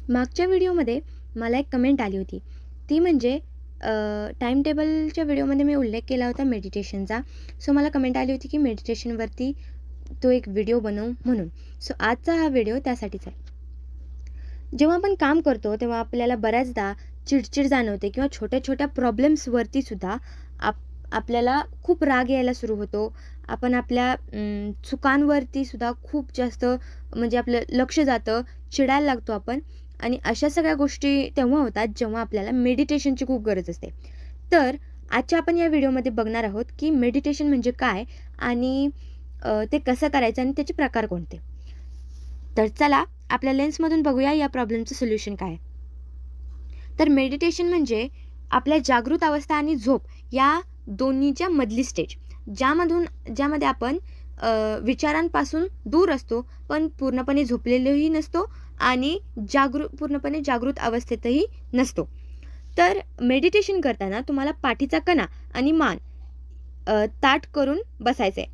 मागच्या व्हिडिओमध्ये मला एक कमेंट आली होती. ती म्हणजे टाईम टेबलच्या व्हिडिओमध्ये मी उल्लेख केला होता मेडिटेशनचा. सो मला कमेंट आली होती की मेडिटेशनवरती तो एक व्हिडिओ बनव म्हणून. सो आजचा हा व्हिडिओ त्यासाठीच आहे. जेव्हा आपण काम करतो तेव्हा आपल्याला बऱ्याचदा चिडचिड जाणवते किंवा छोट्या-छोट्या प्रॉब्लेम्सवरती सुद्धा आपल्याला खूप राग यायला सुरू होतो. आपण आपल्या चुकांवरती सुद्धा खूप जास्त म्हणजे आपलं लक्ष जातं, चिडायला लागतो आपण आणि अशा सगळ्या गोष्टी तेव्हा होतात जेव्हा आपल्याला मेडिटेशनची खूप गरज असते. तर आजच्या आपण या व्हिडिओमध्ये बघणार आहोत की मेडिटेशन म्हणजे काय आणि ते कसं करायचं आणि त्याचे प्रकार कोणते. तर चला आपल्या लेन्समधून बघूया या प्रॉब्लेमचं सोल्युशन काय आहे. तर मेडिटेशन म्हणजे आपल्या जागृत अवस्था आणि झोप या दोन्हीच्या मधली स्टेज, ज्यामध्ये आपण विचारांपासून दूर असतो, पण पूर्णपणे झोपलेलोही नसतो आणि पूर्णपणे जागृत अवस्थेतही नसतो. तर मेडिटेशन करताना तुम्हाला पाठीचा कणा आणि मान ताठ करून बसायचं आहे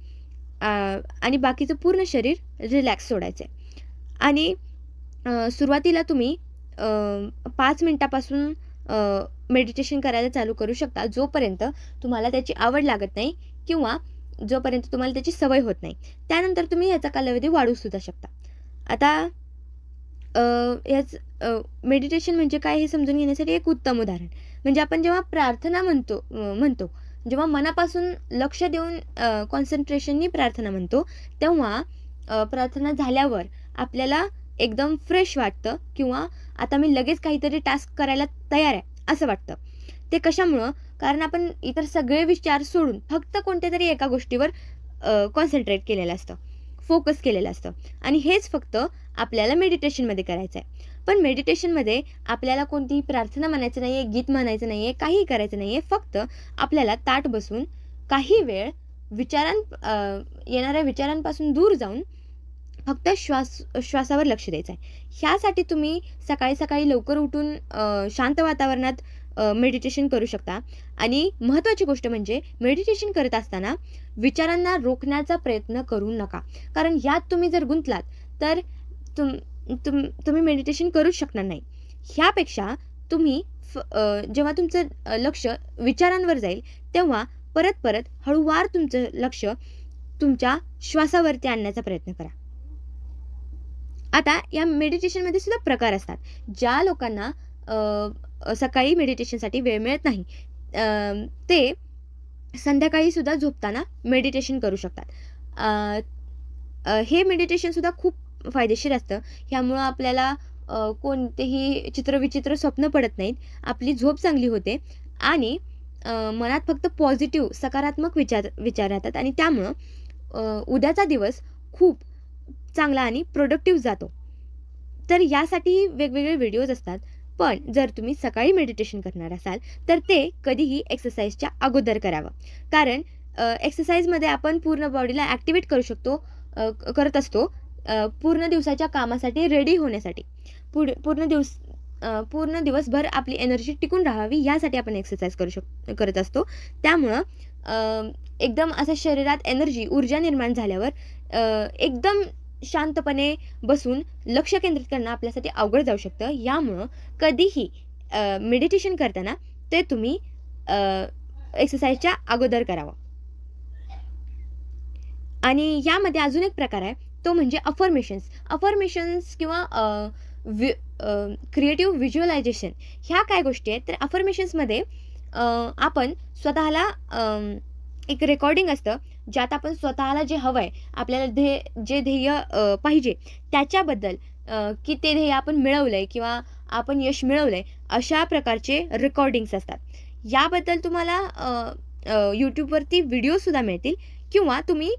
आणि बाकीचं पूर्ण शरीर रिलॅक्स सोडायचं आहे. आणि सुरुवातीला तुम्ही 5 मिनिटापासून मेडिटेशन करायला चालू करू शकता, जोपर्यंत तुम्हाला त्याची आवड लागत नाही किंवा जोपर्यंत तुम्हाला त्याची सवय होत नाही. त्यानंतर तुम्ही ह्याचा कालावधी वाढवूसुद्धा शकता. आता मेडिटेशन म्हणजे काय हे समजून घेण्यासाठी एक उत्तम उदाहरण म्हणजे आपण जेव्हा प्रार्थना म्हणतो जेव्हा मनापासून लक्ष देऊन कॉन्सन्ट्रेशननी प्रार्थना म्हणतो, तेव्हा प्रार्थना झाल्यावर आपल्याला एकदम फ्रेश वाटतं किंवा आता मी लगेच काहीतरी टास्क करायला तयार आहे असं वाटतं. ते कशामुळं? कारण आपण इतर सगळे विचार सोडून फक्त कोणत्यातरी एका गोष्टीवर कॉन्सन्ट्रेट केलेलं असतं, फोकस केलेलं असतं आणि हेच फक्त आपल्याला मेडिटेशनमध्ये करायचं आहे. पण मेडिटेशनमध्ये आपल्याला कोणतीही प्रार्थना म्हणायचं नाही आहे, गीत म्हणायचं नाही आहे, काहीही करायचं नाही आहे. फक्त आपल्याला ताठ बसून काही वेळ येणाऱ्या विचारांपासून दूर जाऊन फक्त श्वासावर लक्ष द्यायचं आहे. ह्यासाठी तुम्ही सकाळी लवकर उठून शांत वातावरणात मेडिटेशन करू शकता. आणि महत्त्वाची गोष्ट म्हणजे मेडिटेशन करत असताना विचारांना रोखण्याचा प्रयत्न करू नका. कारण यात तुम्ही जर गुंतलात तर तुम्ही मेडिटेशन करूच शकणार नाही. ह्यापेक्षा तुम्ही जेव्हा तुमचं लक्ष विचारांवर जाईल तेव्हा परत हळूवार तुमचं लक्ष तुमच्या श्वासावरती आणण्याचा प्रयत्न करा. आता या मेडिटेशनमध्ये सुद्धा प्रकार असतात. ज्या लोकांना सकाळी मेडिटेशनसाठी वेळ मिळत नाही ते संध्याकाळी सुद्धा झोपताना मेडिटेशन करू शकतात. हे मेडिटेशनसुद्धा खूप फायदेशीर असतं. ह्यामुळं आपल्याला कोणतेही चित्रविचित्र स्वप्न पडत नाहीत, आपली झोप चांगली होते आणि मनात फक्त पॉझिटिव्ह सकारात्मक विचार राहतात आणि त्यामुळं उद्याचा दिवस खूप चांगला आणि प्रोडक्टिव्ह जातो. तर यासाठी वेगवेगळे व्हिडिओज असतात. पण जर तुम्ही सकाळी मेडिटेशन करणार असाल तर ते कधीही एक्सरसाइजच्या अगोदर करावं. कारण एक्सरसाइजमध्ये आपण पूर्ण बॉडीला ॲक्टिवेट करत असतो पूर्ण दिवसाच्या कामासाठी रेडी होण्यासाठी. पूर्ण दिवसभर आपली एनर्जी टिकून राहावी यासाठी आपण एक्सरसाइज करत असतो. त्यामुळं एकदम असं शरीरात ऊर्जा निर्माण झाल्यावर एकदम शांतपणे बसून लक्ष केंद्रित करणं आपल्यासाठी अवघड जाऊ शकतं. यामुळं कधीही मेडिटेशन करताना ते तुम्ही एक्सरसाइजच्या अगोदर करावं. आणि यामध्ये अजून एक प्रकार आहे, तो म्हणजे अफर्मेशन्स किंवा क्रिएटिव्ह व्हिज्युअलायझेशन. ह्या काय गोष्टी आहेत तर अफर्मेशन्समध्ये आपण स्वतःला एक रेकॉर्डिंग असतं ज्यात आपण स्वतःला जे हवं आहे आपल्याला जे ध्येय पाहिजे त्याच्याबद्दल की ते ध्येय आपण मिळवलं आहे किंवा आपण यश मिळवलं आहे अशा प्रकारचे रेकॉर्डिंग्स असतात. याबद्दल तुम्हाला यूट्यूबवरती व्हिडिओसुद्धा मिळतील किंवा तुम्ही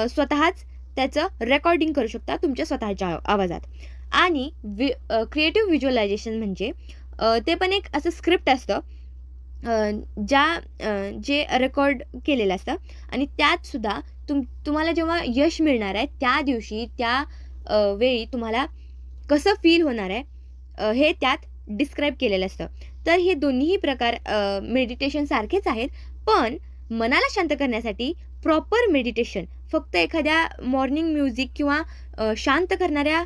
स्वतःच त्याचं रेकॉर्डिंग करू शकता तुमच्या स्वतःच्या आवाजात. आणि क्रिएटिव्ह व्हिज्युअलायझेशन म्हणजे ते पण एक असं स्क्रिप्ट असतं जे रेकॉर्ड केलेलं असतं आणि त्यातसुद्धा तुम्हाला जेव्हा यश मिळणार आहे त्या दिवशी वेळी तुम्हाला कसं फील होणार आहे हे त्यात डिस्क्राईब केलेलं असतं. तर हे दोन्हीही प्रकार मेडिटेशन सारखेच आहेत, पण मनाला शांत करण्यासाठी प्रॉपर मेडिटेशन फक्त एखाद्या मॉर्निंग म्युझिक किंवा शांत करणाऱ्या